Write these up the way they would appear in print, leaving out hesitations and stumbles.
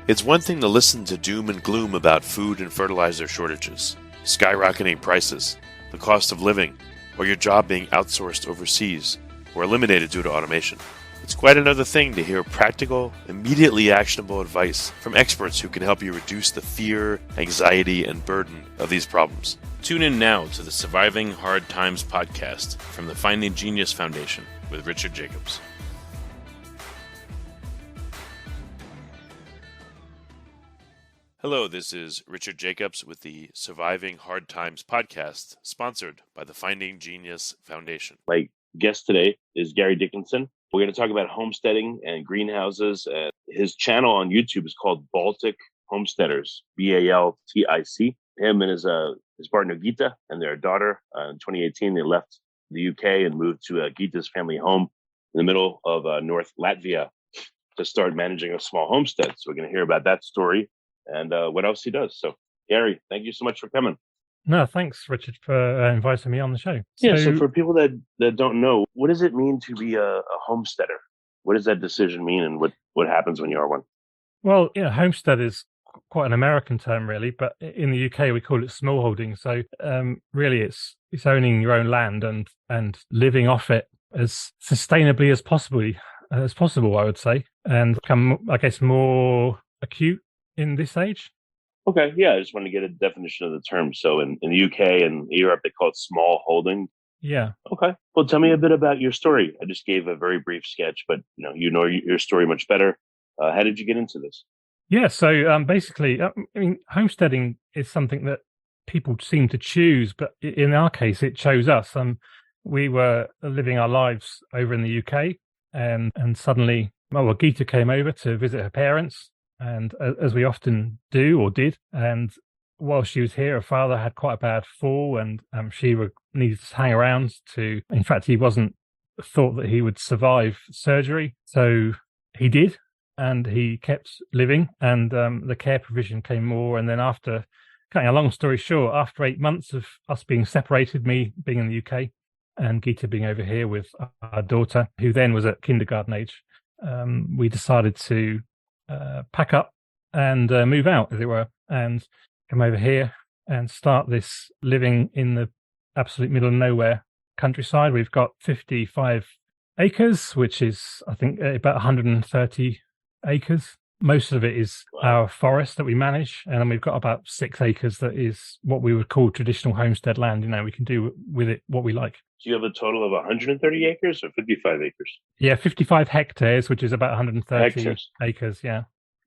It's one thing to listen to doom and gloom about food and fertilizer shortages, skyrocketing prices, the cost of living, or your job being outsourced overseas or eliminated due to automation. It's quite another thing to hear practical, immediately actionable advice from experts who can help you reduce the fear, anxiety, and burden of these problems. Tune in now to the Surviving Hard Times podcast from the Finding Genius Foundation with Richard Jacobs. Hello, this is Richard Jacobs with the Surviving Hard Times podcast, sponsored by the Finding Genius Foundation. My guest today is Gary Dickenson. We're going to talk about homesteading and greenhouses. His channel on YouTube is called Baltic Homesteaders, Baltic. Him and his partner Gita and their daughter, in 2018, they left the UK and moved to Gita's family home in the middle of North Latvia to start managing a small homestead. So we're going to hear about that story and what else he does. So, Gary, thank you so much for coming. No, thanks, Richard, for inviting me on the show. So for people that don't know, what does it mean to be a homesteader? What does that decision mean, and what happens when you are one? Well, homestead is quite an American term, really, but in the UK we call it smallholding. So really, it's owning your own land and living off it as sustainably as possible, I would say, and become, I guess, more acute in this age. Okay, yeah, I just wanted to get a definition of the term. So in the UK and Europe, they call it small holding. Yeah. Okay. Well, tell me a bit about your story. I just gave a very brief sketch, but you know your story much better. How did you get into this? Yeah. So basically, I mean, homesteading is something that people seem to choose, but in our case, it chose us. We were living our lives over in the UK, and suddenly, Gita came over to visit her parents. And as we often do or did, and while she was here, her father had quite a bad fall, and she needed to hang around in fact, he wasn't thought that he would survive surgery. So he did, and he kept living, and the care provision came more. And then after, cutting a long story short, after 8 months of us being separated, me being in the UK and Gita being over here with our daughter, who then was at kindergarten age, we decided to pack up and move out, as it were, and come over here and start this living in the absolute middle of nowhere countryside. We've got 55 acres, which is, I think, about 130 acres. Most of it is our forest that we manage, and then we've got about 6 acres that is what we would call traditional homestead land. We can do with it what we like. Do you have a total of 130 acres or 55 acres? Yeah, 55 hectares, which is about 130 acres, yeah.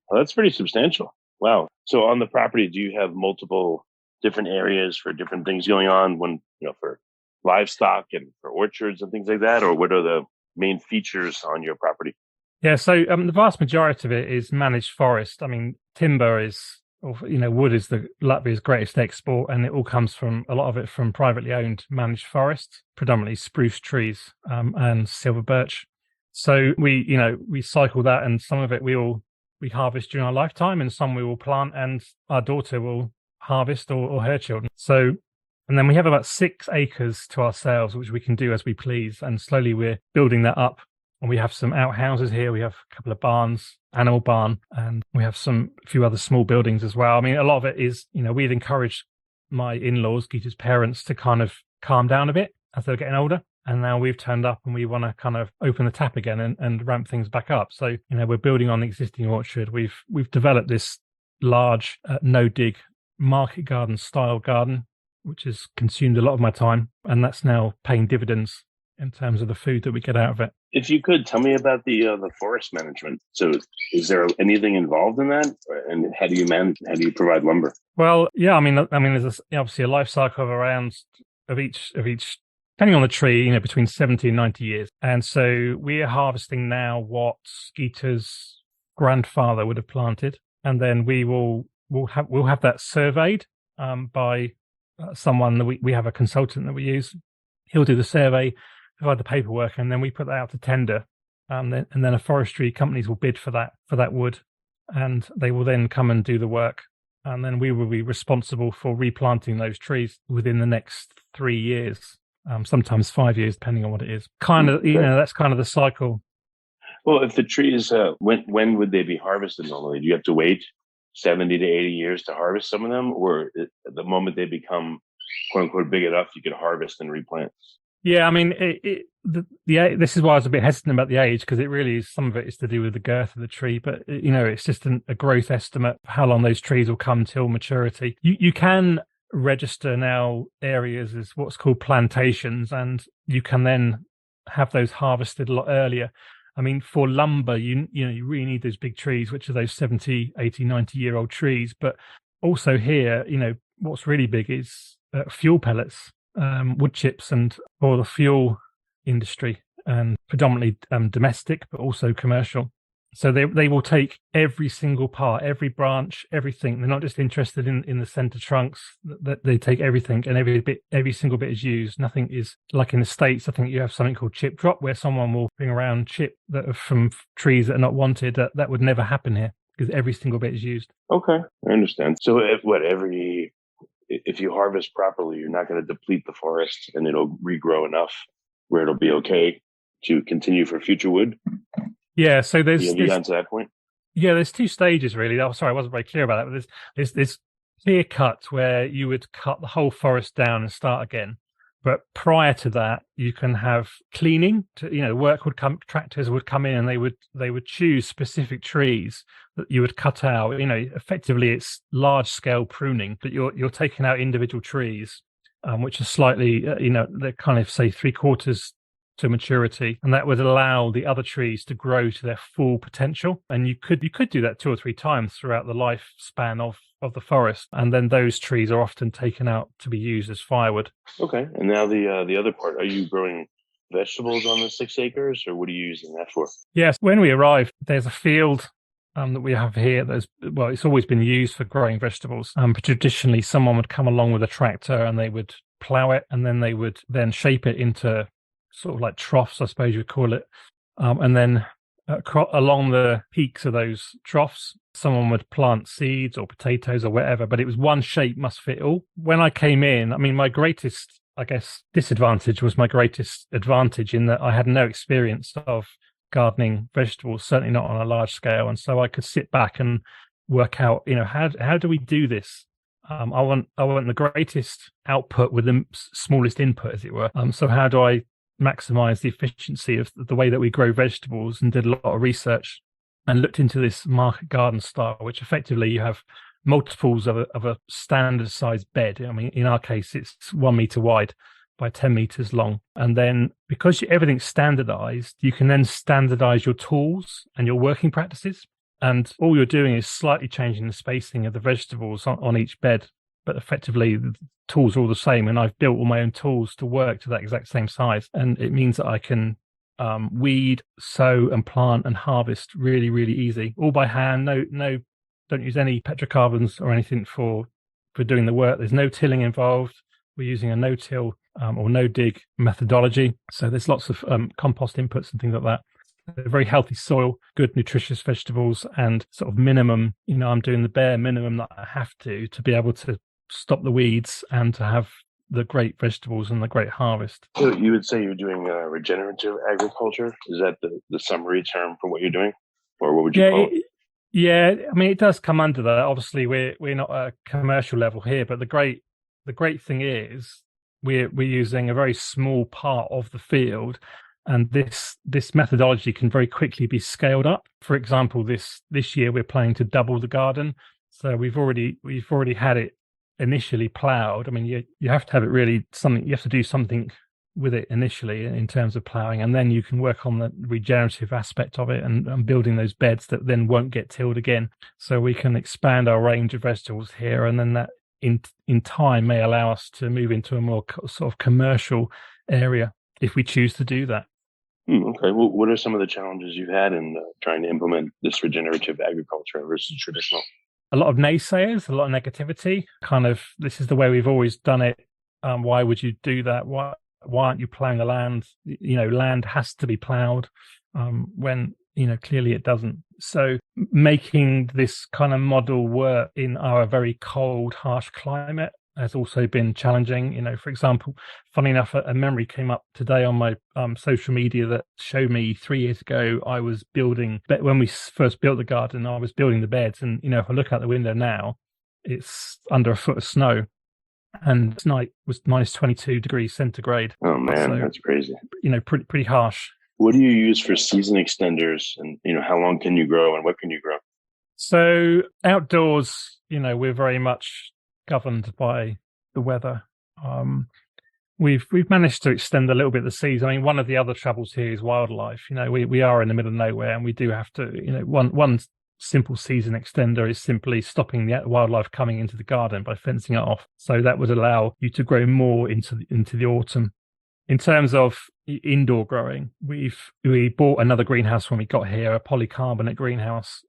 Well, that's pretty substantial. Wow. So on the property, do you have multiple different areas for different things going on, for livestock and for orchards and things like that? Or what are the main features on your property? Yeah, so the vast majority of it is managed forest. I mean, timber wood is Latvia's greatest export, and it all comes from, a lot of it from privately owned managed forests, predominantly spruce trees and silver birch. So we cycle that, and some of it we harvest during our lifetime, and some we will plant, and our daughter will harvest or her children. So, and then we have about 6 acres to ourselves, which we can do as we please, and slowly we're building that up. And we have some outhouses here. We have a couple of barns, animal barn, and we have a few other small buildings as well. I mean, a lot of it is, we'd encouraged my in-laws, Gita's parents, to kind of calm down a bit as they're getting older. And now we've turned up and we want to kind of open the tap again and ramp things back up. So, we're building on the existing orchard. We've developed this large no-dig market garden style garden, which has consumed a lot of my time. And that's now paying dividends in terms of the food that we get out of it. If you could tell me about the forest management. So is there anything involved in that? And how do you provide lumber? Well, yeah, I mean, there's obviously a life cycle of each, depending on the tree, between 70 and 90 years. And so we are harvesting now what Gita's grandfather would have planted. And then we'll have that surveyed by someone that we have a consultant that we use. He'll do the survey, provide the paperwork, and then we put that out to tender. And then a forestry companies will bid for that wood, and they will then come and do the work. And then we will be responsible for replanting those trees within the next 3 years, sometimes 5 years, depending on what it is. That's kind of the cycle. Well, if the trees, when would they be harvested normally? Do you have to wait 70 to 80 years to harvest some of them, or at the moment they become quote unquote big enough, you could harvest and replant? Yeah, I mean, this is why I was a bit hesitant about the age, because it really is, some of it is to do with the girth of the tree, but it's just a growth estimate of how long those trees will come till maturity. You can register now areas as what's called plantations, and you can then have those harvested a lot earlier. I mean, for lumber, you really need those big trees, which are those 70, 80, 90-year-old trees. But also here, what's really big is fuel pellets, wood chips, and for the fuel industry, and predominantly domestic, but also commercial. So they will take every single part, every branch, everything. They're not just interested in the center trunks. That they take everything, and every single bit is used. Nothing is like in the States. I think you have something called chip drop, where someone will bring around chip that are from trees that are not wanted. That would never happen here, because every single bit is used. Okay, I understand. So if you harvest properly, you're not going to deplete the forest, and it'll regrow enough where it'll be okay to continue for future wood. Yeah, so have you gotten to that point? Yeah, there's two stages really. Oh, sorry, I wasn't very clear about that. But there's this clear cut where you would cut the whole forest down and start again. But prior to that, you can have cleaning. Tractors would come in and they would choose specific trees that you would cut out. Effectively, it's large scale pruning, but you're taking out individual trees, which are slightly, they're kind of say 3/4 to maturity, and that would allow the other trees to grow to their full potential. And you could do that 2 or 3 times throughout the lifespan of the forest, and then those trees are often taken out to be used as firewood. Okay, and now the other part: are you growing vegetables on the 6 acres, or what are you using that for? Yes, when we arrived, there's a field that we have here. It's always been used for growing vegetables. But traditionally, someone would come along with a tractor and they would plow it, and then they would then shape it into sort of like troughs, I suppose you would call it. And then along the peaks of those troughs, someone would plant seeds or potatoes or whatever, but it was one shape must fit all. When I came in, I mean, my greatest, I guess, disadvantage was my greatest advantage, in that I had no experience of gardening vegetables, certainly not on a large scale. And so I could sit back and work out, how do we do this? I want the greatest output with the smallest input, as it were. So how do I maximize the efficiency of the way that we grow vegetables? And did a lot of research and looked into this market garden style, which effectively you have multiples of a standard sized bed. I mean, in our case, it's 1 meter wide by 10 meters long. And then because everything's standardized, you can then standardize your tools and your working practices. And all you're doing is slightly changing the spacing of the vegetables on each bed. But effectively, the tools are all the same. And I've built all my own tools to work to that exact same size. And it means that I can weed, sow and plant and harvest really, really easy, all by hand. No, don't use any petrocarbons or anything for doing the work. There's no tilling involved. We're using a no-till or no-dig methodology. So there's lots of compost inputs and things like that. Very healthy soil, good nutritious vegetables, and sort of minimum, I'm doing the bare minimum that I have to be able to stop the weeds and to have the great vegetables and the great harvest. So you would say you're doing regenerative agriculture? Is that the summary term for what you're doing? Or what would you call it? Yeah, I mean, it does come under that. Obviously, we're not a commercial level here, but the great thing is we're using a very small part of the field, and this methodology can very quickly be scaled up. For example, this year we're planning to double the garden, so we've already had it initially ploughed. I mean, you have to have it really something. You have to do something with it initially in terms of ploughing, and then you can work on the regenerative aspect of it and building those beds that then won't get tilled again. So we can expand our range of vegetables here, and then that in time may allow us to move into a more sort of commercial area if we choose to do that. Okay. Well, what are some of the challenges you've had in trying to implement this regenerative agriculture versus traditional? A lot of naysayers, a lot of negativity. Kind of, this is the way we've always done it. Why would you do that? Why aren't you plowing the land? Land has to be plowed when clearly it doesn't. So making this kind of model work in our very cold, harsh climate has also been challenging. For example, funny enough, a memory came up today on my social media that showed me 3 years ago I was building, when we first built the garden, I was building the beds, and if I look out the window now, it's under a foot of snow, and tonight was minus 22 degrees centigrade. Oh man, so, that's crazy. Pretty harsh. What do you use for season extenders, and how long can you grow, and what can you grow? So outdoors, we're very much governed by the weather. We've managed to extend a little bit the season. I mean, one of the other troubles here is wildlife. We are in the middle of nowhere, and we do have to. One simple season extender is simply stopping the wildlife coming into the garden by fencing it off. So that would allow you to grow more into the autumn. In terms of indoor growing, we bought another greenhouse when we got here, a polycarbonate greenhouse,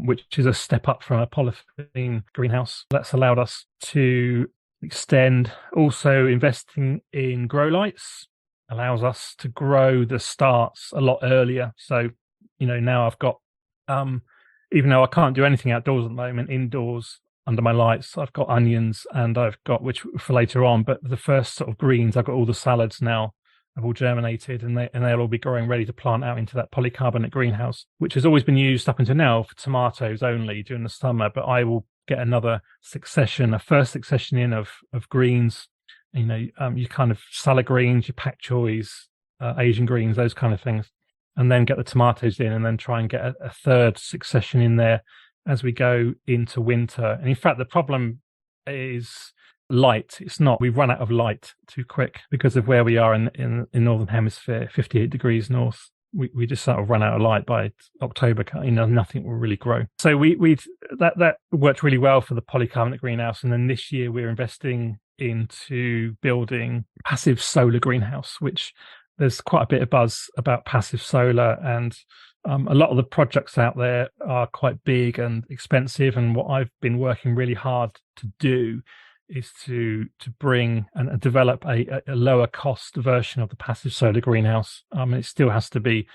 which is a step up from a polythene greenhouse. That's allowed us to extend. Also, investing in grow lights allows us to grow the starts a lot earlier. So, now I've got, even though I can't do anything outdoors at the moment, indoors under my lights, I've got onions, and I've got, which for later on, but the first sort of greens, I've got all the salads now have all germinated, and they'll all be growing ready to plant out into that polycarbonate greenhouse, which has always been used up until now for tomatoes only during the summer. But I will get a first succession in of greens, you kind of salad greens, your pak choys, Asian greens, those kind of things, and then get the tomatoes in, and then try and get a third succession in there as we go into winter. And in fact, the problem is light. It's not. We've run out of light too quick because of where we are in Northern Hemisphere, 58 degrees north. We just sort of run out of light by October. Nothing will really grow. So that worked really well for the polycarbonate greenhouse. And then this year we're investing into building passive solar greenhouse, which there's quite a bit of buzz about passive solar, and a lot of the projects out there are quite big and expensive. And what I've been working really hard to do is to bring and develop a lower cost version of the passive solar greenhouse. It still has to be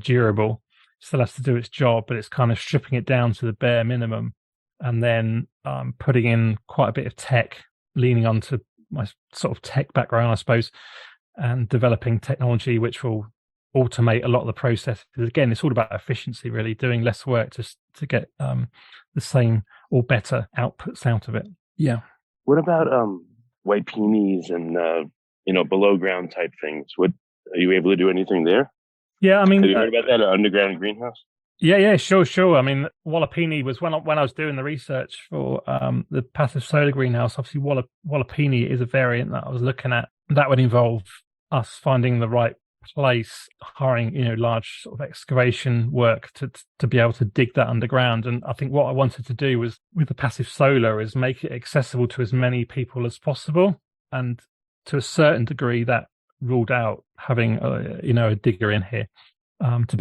durable, still has to do its job, but it's kind of stripping it down to the bare minimum, and then putting in quite a bit of tech, leaning onto my sort of tech background, I suppose, and developing technology which will automate a lot of the processes. Again, it's all about efficiency, really, doing less work to get the same or better outputs out of it. Yeah. What about white peonies and below ground type things? What are you able to do anything there? Yeah, I mean, have you heard about that, an underground greenhouse? Yeah, sure. I mean, Wallapini was when I was doing the research for the passive solar greenhouse. Obviously, Wallapini is a variant that I was looking at. That would involve us finding the right place, hiring large sort of excavation work to be able to dig that underground. And I think what I wanted to do was with the passive solar is make it accessible to as many people as possible, and to a certain degree that ruled out having a digger in here to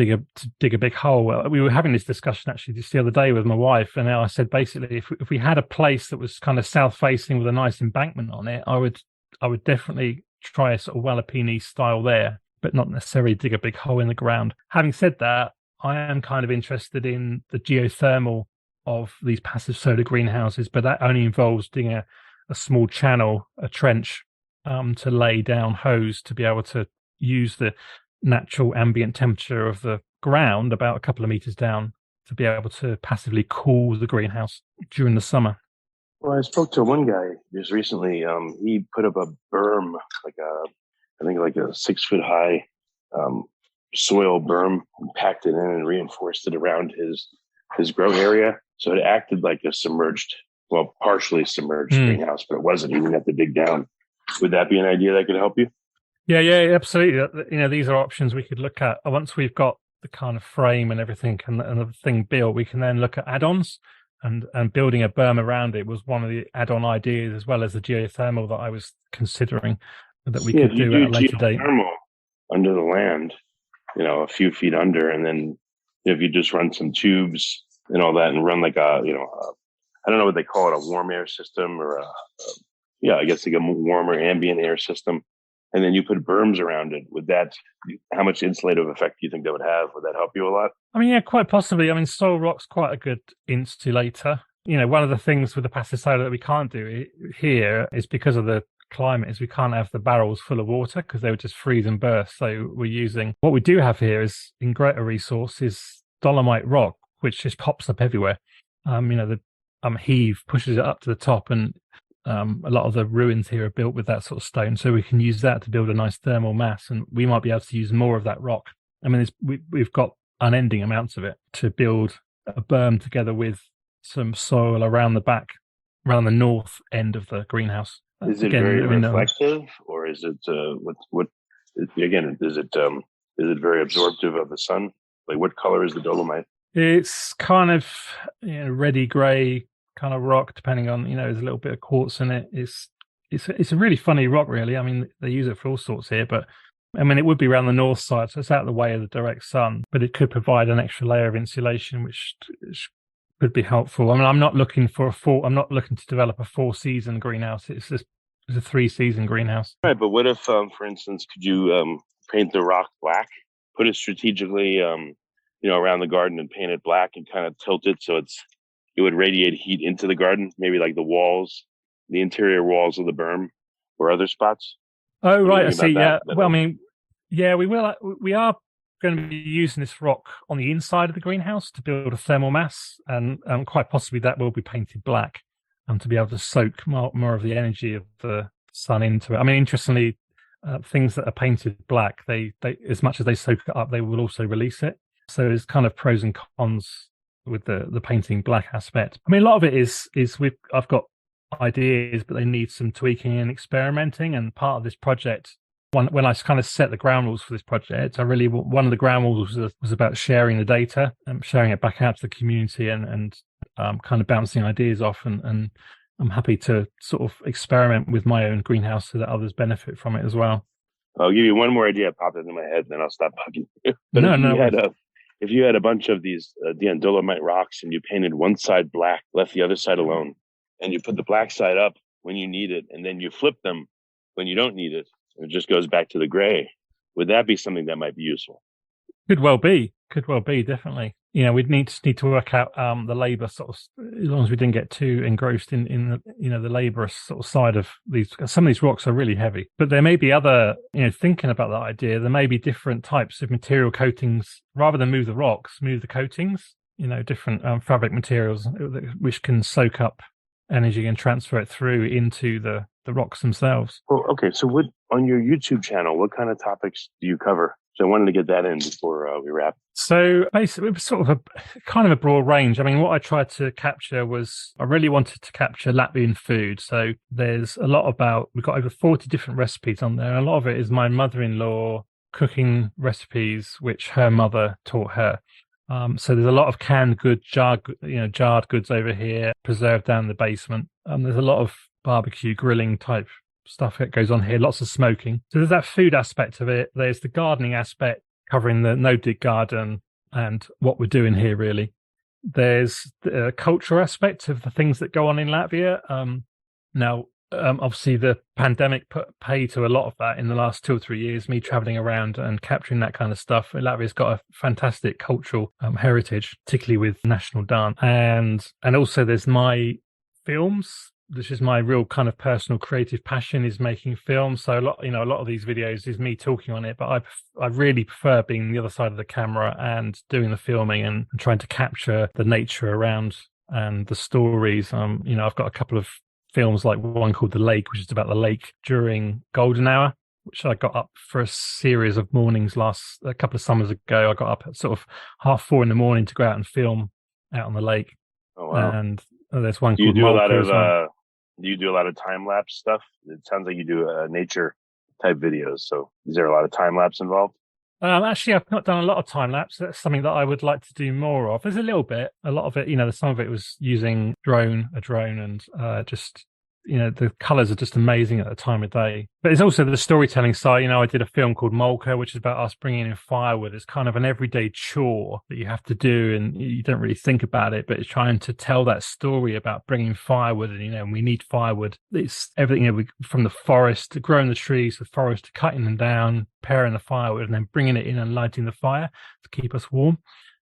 dig a big hole. Well, we were having this discussion actually just the other day with my wife, and I said basically if we had a place that was kind of south facing with a nice embankment on it, I would definitely try a sort of Wallapini style there, but not necessarily dig a big hole in the ground. Having said that, I am kind of interested in the geothermal of these passive solar greenhouses, but that only involves digging a small channel, a trench, to lay down hose to be able to use the natural ambient temperature of the ground about a couple of meters down to be able to passively cool the greenhouse during the summer. Well, I spoke to one guy just recently. He put up a berm, I think like a 6 foot high soil berm, and packed it in and reinforced it around his grow area. So it acted like a partially submerged greenhouse, but it wasn't. You didn't have to dig down. Would that be an idea that could help you? Yeah, absolutely. These are options we could look at. Once we've got the kind of frame and everything and the thing built, we can then look at add-ons, and building a berm around it was one of the add-on ideas, as well as the geothermal that I was considering that we could do at a later date. Under the land, a few feet under, and then if you just run some tubes and all that, and run like I don't know what they call it, a warm air system or I guess like a warmer ambient air system. And then you put berms around it. How much insulative effect do you think that would have? Would that help you a lot? I mean, yeah, quite possibly. I mean, soil rock's quite a good insulator. One of the things with the passive solar that we can't do here is because of the climate is we can't have the barrels full of water because they would just freeze and burst. So we're using what we do have here is in greater resource is dolomite rock, which just pops up everywhere. The heave pushes it up to the top, and a lot of the ruins here are built with that sort of stone. So we can use that to build a nice thermal mass, and we might be able to use more of that rock. I mean, we've got unending amounts of it to build a berm together with some soil around the back, around the north end of the greenhouse. Is it very reflective, or is it what? Again, is it very absorptive of the sun? Like, what color is the dolomite? It's kind of reddy grey kind of rock, depending on there's a little bit of quartz in it. It's a really funny rock, really. I mean, they use it for all sorts here, but I mean, it would be around the north side, so it's out of the way of the direct sun, but it could provide an extra layer of insulation, which could be helpful. I mean, I'm not looking to develop a 4-season greenhouse. It's a 3-season greenhouse. Right, but what if, for instance, could you paint the rock black, put it strategically, around the garden and paint it black and kind of tilt it so it would radiate heat into the garden, maybe like the walls, the interior walls of the berm or other spots? Oh, right, I see. Yeah. Well, I mean, yeah, we will. We are going to be using this rock on the inside of the greenhouse to build a thermal mass, and quite possibly that will be painted black, to be able to soak more of the energy of the sun into it. I mean, interestingly, things that are painted black, they as much as they soak it up, they will also release it. So there's kind of pros and cons with the painting black aspect. I mean, a lot of it is I've got ideas, but they need some tweaking and experimenting. And part of this project, when I kind of set the ground rules for this project, one of the ground rules was about sharing the data and sharing it back out to the community and kind of bouncing ideas off. And I'm happy to sort of experiment with my own greenhouse so that others benefit from it as well. I'll give you one more idea that popped into my head, then I'll stop bugging you. But if you had a bunch of these dolomite rocks and you painted one side black, left the other side alone, and you put the black side up when you need it, and then you flip them when you don't need it, it just goes back to the gray, would that be something that might be useful? Could well be, definitely. We'd need to work out the labour sort of, as long as we didn't get too engrossed in the laborious sort of side of these. Some of these rocks are really heavy, but there may be other, thinking about that idea, there may be different types of material coatings. Rather than move the rocks, move the coatings, different fabric materials which can soak up energy and transfer it through into the rocks themselves. Well, okay. So on your YouTube channel, what kind of topics do you cover? So I wanted to get that in before we wrap. So basically, it was sort of a broad range. I mean, what I tried to capture was, I really wanted to capture Latvian food. So there's a lot we've got over 40 different recipes on there. A lot of it is my mother-in-law cooking recipes, which her mother taught her. So there's a lot of canned goods, jarred goods over here, preserved down in the basement. There's a lot of barbecue grilling type stuff that goes on here, lots of smoking. So there's that food aspect of it. There's the gardening aspect, covering the no-dig garden and what we're doing here, really. There's the cultural aspect of the things that go on in Latvia. Obviously, the pandemic put pay to a lot of that in the last 2 or 3 years, me traveling around and capturing that kind of stuff. Latvia's got a fantastic cultural heritage, particularly with national dance. And also there's my films. This is my real kind of personal creative passion, is making films. So a lot of these videos is me talking on it, but I really prefer being on the other side of the camera and doing the filming and trying to capture the nature around and the stories. I've got a couple of films, like one called The Lake, which is about the lake during golden hour, which I got up for a series of mornings a couple of summers ago. I got up at sort of 4:30 in the morning to go out and film out on the lake. Oh, wow. And there's one called Malka. Do you do a lot of time-lapse stuff? It sounds like you do nature type videos. So is there a lot of time-lapse involved? Actually, I've not done a lot of time-lapse. That's something that I would like to do more of. There's a little bit. A lot of it, some of it was using a drone and just, the colours are just amazing at the time of day. But it's also the storytelling side. I did a film called Malka, which is about us bringing in firewood. It's kind of an everyday chore that you have to do, and you don't really think about it, but it's trying to tell that story about bringing firewood. And, we need firewood. It's everything, from the forest to growing the trees, the forest to cutting them down, preparing the firewood, and then bringing it in and lighting the fire to keep us warm.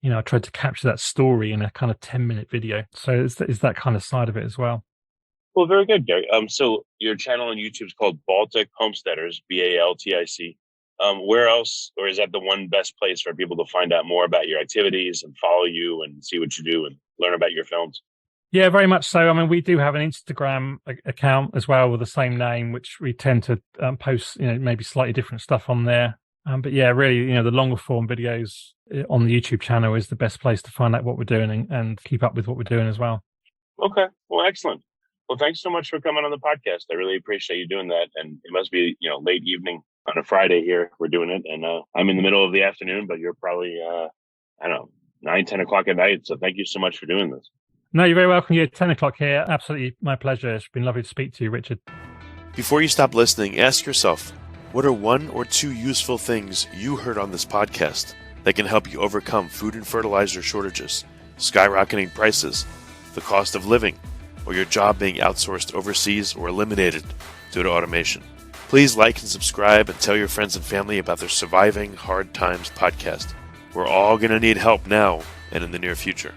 I tried to capture that story in a kind of 10-minute video. So it's that kind of side of it as well. Well, very good, Gary. So your channel on YouTube is called Baltic Homesteaders, Baltic. Where else, or is that the one best place for people to find out more about your activities and follow you and see what you do and learn about your films? Yeah, very much so. I mean, we do have an Instagram account as well with the same name, which we tend to post, maybe slightly different stuff on there. But yeah, really, the longer form videos on the YouTube channel is the best place to find out what we're doing and keep up with what we're doing as well. Okay. Well, excellent. Well, thanks so much for coming on the podcast. I really appreciate you doing that. And it must be, late evening on a Friday here. We're doing it. And I'm in the middle of the afternoon, but you're probably, 9, 10 o'clock at night. So thank you so much for doing this. No, you're very welcome. You're 10 o'clock here. Absolutely my pleasure. It's been lovely to speak to you, Richard. Before you stop listening, ask yourself, what are 1 or 2 useful things you heard on this podcast that can help you overcome food and fertilizer shortages, skyrocketing prices, the cost of living, or your job being outsourced overseas or eliminated due to automation? Please like and subscribe and tell your friends and family about their Surviving Hard Times podcast. We're all going to need help now and in the near future.